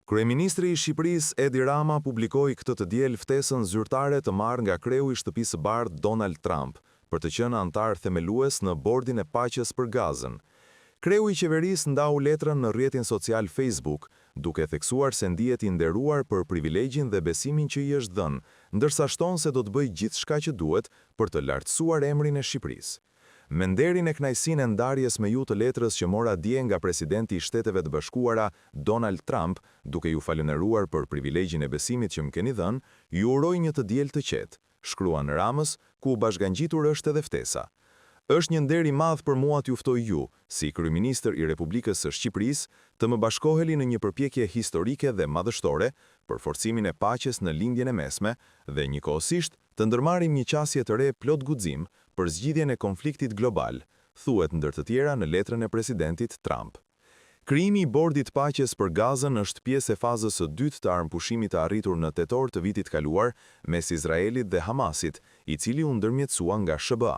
Kryeministri i Shqipërisë Edi Rama publikoi këtë të diel ftesën zyrtare të marrë nga kreu i Shtëpisë së Bardhë Donald Trump për të qenë antar themelues në Bordin e Paqes për Gazën. Kreu i qeverisë ndau letrën në rrjetin social Facebook, duke theksuar se ndihet i nderuar për privilegjin dhe besimin që i është dhënë, ndërsa shton se do të bëjë gjithçka që duhet për të lartësuar emrin e Shqipërisë. Me nderin e kënaqësinë e ndarjes me ju të letrës që mora dje nga presidenti i Shteteve të Bashkuara Donald Trump, duke ju falënderuar për privilegjin e besimit që më keni dhënë, ju uroj një të diel të qetë, shkruan Ramës, ku u bashkangjitur është edhe ftesa. Është një nder i madh për mua t'ju ftoj ju, si kryeministër i Republikës së Shqipërisë, të më bashkoheni në një përpjekje historike dhe madhështore për forcimin e paqes në lindjen e mesme dhe njëkohësisht të ndërmarrim një qasje të re plot guxim për zgjidhjen e konfliktit global, thuhet ndër të tjera në letrën e presidentit Trump. Krijimi i Bordit Paqes për Gazën është pjesë e fazës së dytë të armëpushimit të arritur në tetor të vitit kaluar mes Izraelit dhe Hamasit, i cili u ndërmjetësua nga SBA.